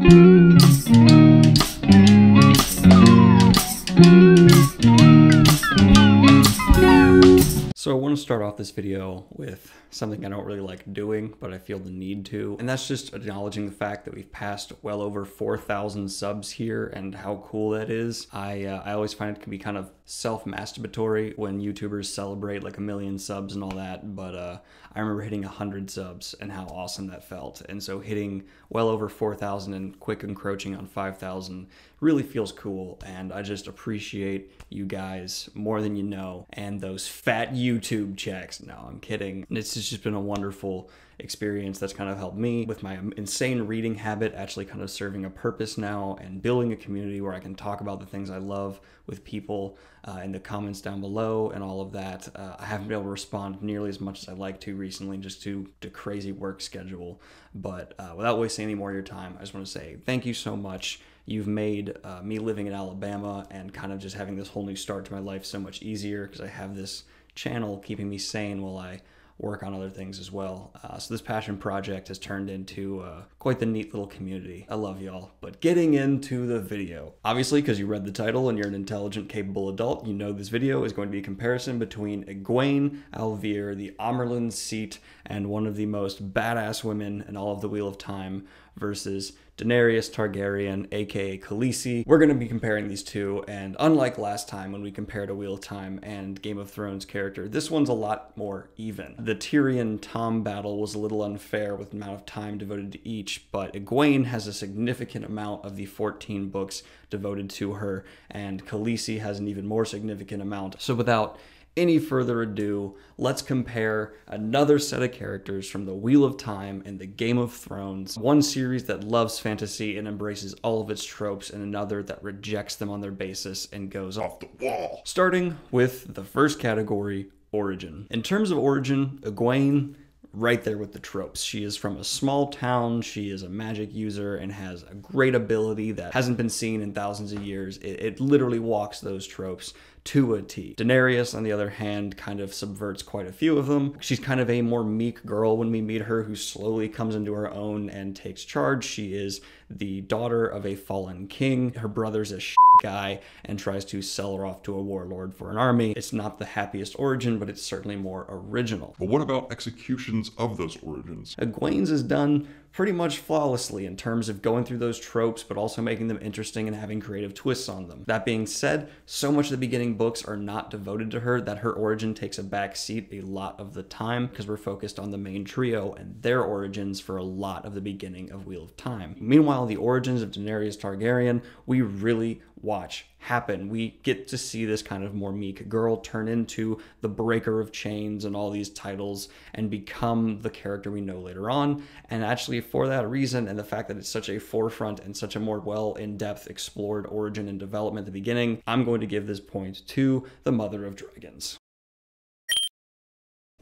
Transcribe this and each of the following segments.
So I want to start off this video with something I don't really like doing, but I feel the need to, and that's just acknowledging the fact that we've passed well over 4,000 subs here and how cool that is. I always find it can be kind of self-masturbatory when YouTubers celebrate like 1 million subs and all that, but I remember hitting 100 subs and how awesome that felt, and so hitting well over 4,000 and quick encroaching on 5,000 really feels cool, and I just appreciate you guys more than you know, and those fat YouTube checks. No, I'm kidding. It's just been a wonderful experience that's kind of helped me with my insane reading habit actually kind of serving a purpose now and building a community where I can talk about the things I love with people in the comments down below and all of that. I haven't been able to respond nearly as much as I'd like to recently just to the crazy work schedule, but without wasting any more of your time, I just want to say thank you so much. You've made me living in Alabama and kind of just having this whole new start to my life so much easier because I have this channel keeping me sane while I work on other things as well. So this passion project has turned into quite the neat little community. I love y'all. But getting into the video. Obviously, because you read the title and you're an intelligent, capable adult, you know this video is going to be a comparison between Egwene Al'vere, the Amyrlin seat, and one of the most badass women in all of the Wheel of Time, versus Daenerys Targaryen, aka Khaleesi. We're going to be comparing these two, and unlike last time when we compared a Wheel of Time and Game of Thrones character, this one's a lot more even. The Tyrion-Tom battle was a little unfair with the amount of time devoted to each, but Egwene has a significant amount of the 14 books devoted to her, and Khaleesi has an even more significant amount. So without any further ado, let's compare another set of characters from the Wheel of Time and the Game of Thrones. One series that loves fantasy and embraces all of its tropes, and another that rejects them on their basis and goes off the wall. Starting with the first category, origin. In terms of origin, Egwene, right there with the tropes. She is from a small town, she is a magic user, and has a great ability that hasn't been seen in thousands of years. It literally walks those tropes to a T. Daenerys, on the other hand, kind of subverts quite a few of them. She's kind of a more meek girl when we meet her, who slowly comes into her own and takes charge. She is the daughter of a fallen king. Her brother's a guy and tries to sell her off to a warlord for an army. It's not the happiest origin, but it's certainly more original. But what about executions of those origins? Egwene's is done pretty much flawlessly in terms of going through those tropes, but also making them interesting and having creative twists on them. That being said, so much of the beginning books are not devoted to her that her origin takes a back seat a lot of the time because we're focused on the main trio and their origins for a lot of the beginning of Wheel of Time. Meanwhile, the origins of Daenerys Targaryen, we really watch happen. We get to see this kind of more meek girl turn into the breaker of chains and all these titles and become the character we know later on. And actually for that reason, and the fact that it's such a forefront and such a more well in-depth explored origin and development at the beginning, I'm going to give this point to the Mother of Dragons.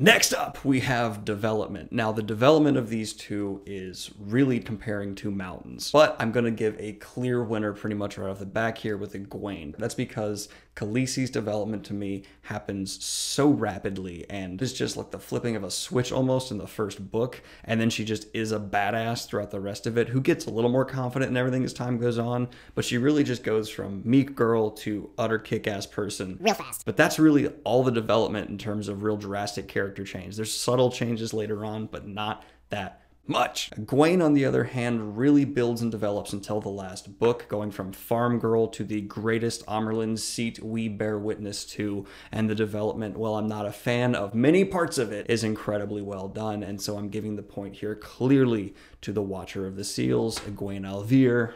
Next up, we have development. Now, the development of these two is really comparing two mountains, but I'm going to give a clear winner pretty much right off the back here with Egwene. That's because Khaleesi's development to me happens so rapidly, and it's just like the flipping of a switch almost in the first book, and then she just is a badass throughout the rest of it, who gets a little more confident in everything as time goes on, but she really just goes from meek girl to utter kick-ass person real fast. But that's really all the development in terms of real drastic character change. There's subtle changes later on, but not that much. Egwene, on the other hand, really builds and develops until the last book, going from farm girl to the greatest Amyrlin seat we bear witness to, and the development, while I'm not a fan of many parts of it, is incredibly well done, and so I'm giving the point here clearly to the Watcher of the Seals, Egwene Al'vere.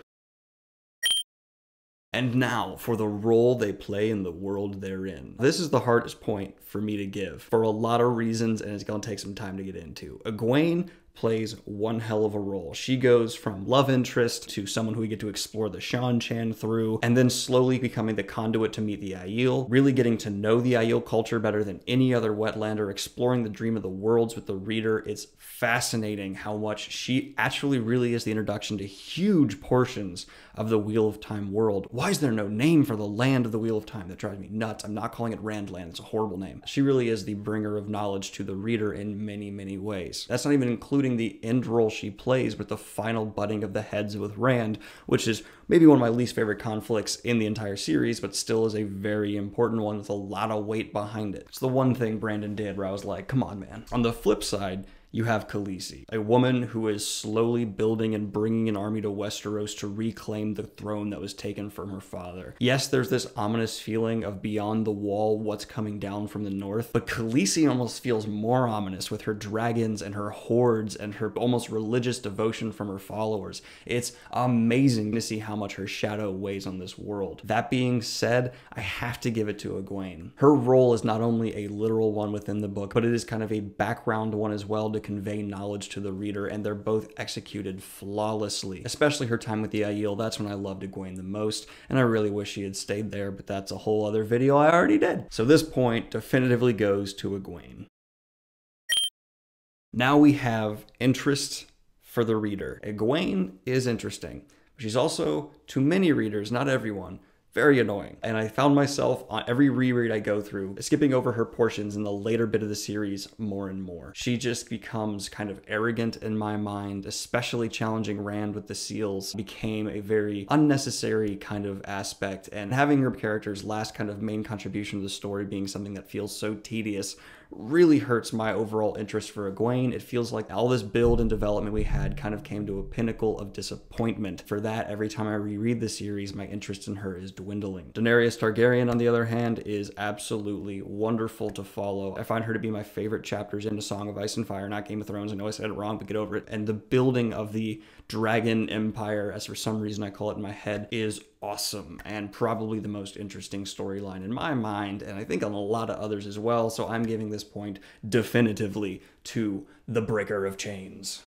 And now for the role they play in the world they're in. This is the hardest point for me to give for a lot of reasons, and it's going to take some time to get into. Egwene plays one hell of a role. She goes from love interest to someone who we get to explore the Shan-Chan through, and then slowly becoming the conduit to meet the Aiel, really getting to know the Aiel culture better than any other wetlander, exploring the dream of the worlds with the reader. It's fascinating how much she actually really is the introduction to huge portions of the Wheel of Time world. Why is there no name for the land of the Wheel of Time? That drives me nuts. I'm not calling it Randland. It's a horrible name. She really is the bringer of knowledge to the reader in many, many ways. That's not even including including the end role she plays with the final butting of the heads with Rand, which is maybe one of my least favorite conflicts in the entire series, but still is a very important one with a lot of weight behind it. It's the one thing Brandon did where I was like, come on, man. On the flip side, you have Khaleesi, a woman who is slowly building and bringing an army to Westeros to reclaim the throne that was taken from her father. Yes, there's this ominous feeling of beyond the wall, what's coming down from the north, but Khaleesi almost feels more ominous with her dragons and her hordes and her almost religious devotion from her followers. It's amazing to see how much her shadow weighs on this world. That being said, I have to give it to Egwene. Her role is not only a literal one within the book, but it is kind of a background one as well to convey knowledge to the reader, and they're both executed flawlessly. Especially her time with the Aiel, that's when I loved Egwene the most, and I really wish she had stayed there, but that's a whole other video I already did. So this point definitively goes to Egwene. Now we have interest for the reader. Egwene is interesting, but she's also, to many readers, not everyone, very annoying. And I found myself on every reread I go through skipping over her portions in the later bit of the series more and more. She just becomes kind of arrogant in my mind, especially challenging Rand with the seals became a very unnecessary kind of aspect, and having her character's last kind of main contribution to the story being something that feels so tedious really hurts my overall interest for Egwene. It feels like all this build and development we had kind of came to a pinnacle of disappointment. For that, every time I reread the series, my interest in her is dwindling. Daenerys Targaryen, on the other hand, is absolutely wonderful to follow. I find her to be my favorite chapters in A Song of Ice and Fire, not Game of Thrones. I know I said it wrong, but get over it. And the building of the Dragon Empire, as for some reason I call it in my head, is awesome and probably the most interesting storyline in my mind, and I think on a lot of others as well, so I'm giving this point definitively to the Breaker of Chains.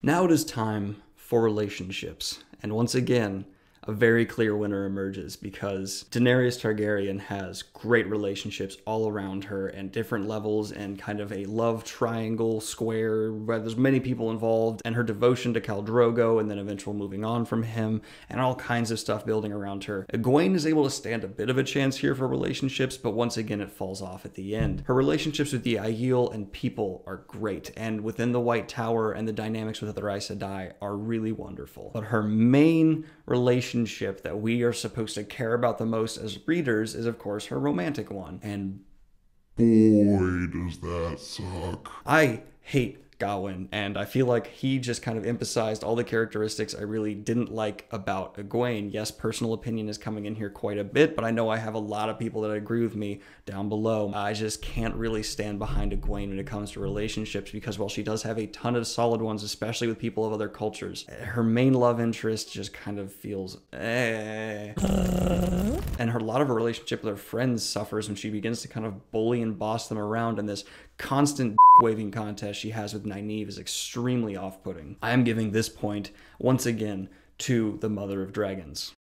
Now it is time for relationships, and once again, a very clear winner emerges because Daenerys Targaryen has great relationships all around her and different levels and kind of a love triangle square where there's many people involved, and her devotion to Khal Drogo and then eventual moving on from him and all kinds of stuff building around her. Egwene is able to stand a bit of a chance here for relationships, but once again it falls off at the end. Her relationships with the Aiel and people are great, and within the White Tower and the dynamics with other Aes Sedai are really wonderful. But her main relationship that we are supposed to care about the most as readers is, of course, her romantic one. And boy, does that suck. I hate Gawain, and I feel like he just kind of emphasized all the characteristics I really didn't like about Egwene. Yes, personal opinion is coming in here quite a bit, but I know I have a lot of people that agree with me down below. I just can't really stand behind Egwene when it comes to relationships because while she does have a ton of solid ones, especially with people of other cultures, her main love interest just kind of feels And a lot of her relationship with her friends suffers when she begins to kind of bully and boss them around, and this constant waving contest she has with Nynaeve is extremely off-putting. I am giving this point, once again, to the Mother of Dragons.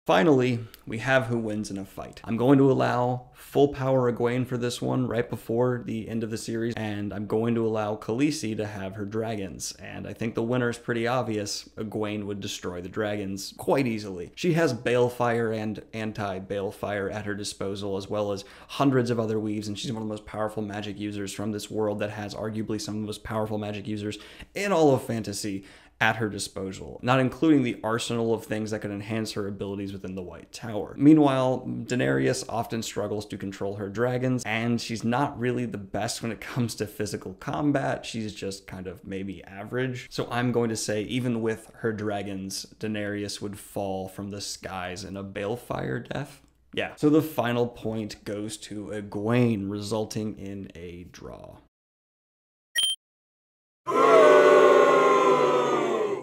Finally, we have who wins in a fight. I'm going to allow full power Egwene for this one right before the end of the series, and I'm going to allow Khaleesi to have her dragons. And I think the winner is pretty obvious. Egwene would destroy the dragons quite easily. She has Balefire and anti-Balefire at her disposal, as well as hundreds of other weaves, and she's one of the most powerful magic users from this world that has arguably some of the most powerful magic users in all of fantasy at her disposal, not including the arsenal of things that could enhance her abilities within the White Tower. Meanwhile, Daenerys often struggles to control her dragons, and she's not really the best when it comes to physical combat. She's just kind of maybe average. So I'm going to say even with her dragons, Daenerys would fall from the skies in a Balefire death. Yeah, so the final point goes to Egwene, resulting in a draw.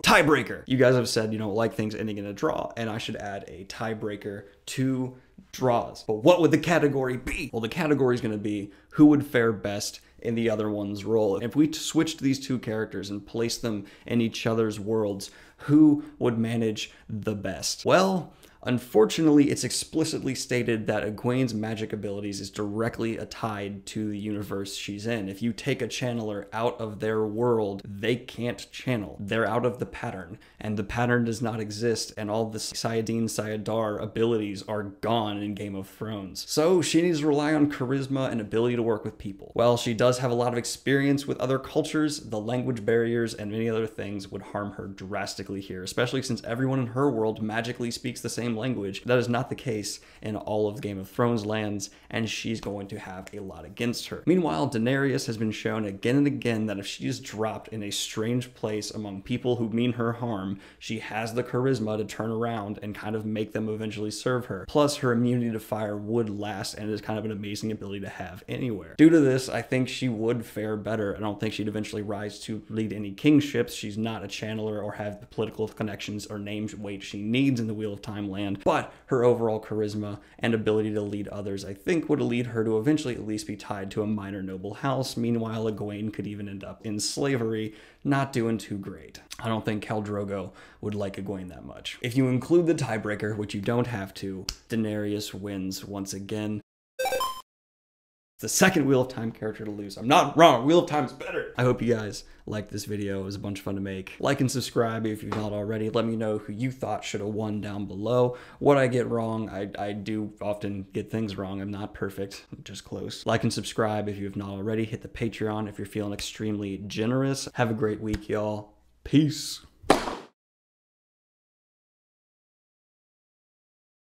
Tiebreaker. You guys have said you don't like things ending in a draw, and I should add a tiebreaker to draws. But what would the category be? Well, the category is going to be who would fare best in the other one's role. If we switched these two characters and placed them in each other's worlds, who would manage the best? Well, Unfortunately, it's explicitly stated that Egwene's magic abilities is directly tied to the universe she's in. If you take a channeler out of their world, they can't channel. They're out of the pattern, and the pattern does not exist, and all the Sayadine Sayadar abilities are gone in Game of Thrones. So she needs to rely on charisma and ability to work with people. While she does have a lot of experience with other cultures, the language barriers and many other things would harm her drastically here, especially since everyone in her world magically speaks the same language. That is not the case in all of Game of Thrones lands, and she's going to have a lot against her. Meanwhile, Daenerys has been shown again and again that if she is dropped in a strange place among people who mean her harm, she has the charisma to turn around and kind of make them eventually serve her. Plus, her immunity to fire would last, and it is kind of an amazing ability to have anywhere. Due to this, I think she would fare better. I don't think she'd eventually rise to lead any kingships. She's not a channeler or have the political connections or name weight she needs in the Wheel of Time land, but her overall charisma and ability to lead others, I think, would lead her to eventually at least be tied to a minor noble house. Meanwhile, Egwene could even end up in slavery, not doing too great. I don't think Khal Drogo would like Egwene that much. If you include the tiebreaker, which you don't have to, Daenerys wins once again. The second Wheel of Time character to lose. I'm not wrong. Wheel of Time is better. I hope you guys liked this video. It was a bunch of fun to make. Like and subscribe if you've not already. Let me know who you thought should have won down below. What I get wrong, I do often get things wrong. I'm not perfect, I'm just close. Like and subscribe if you have not already. Hit the Patreon if you're feeling extremely generous. Have a great week, y'all. Peace.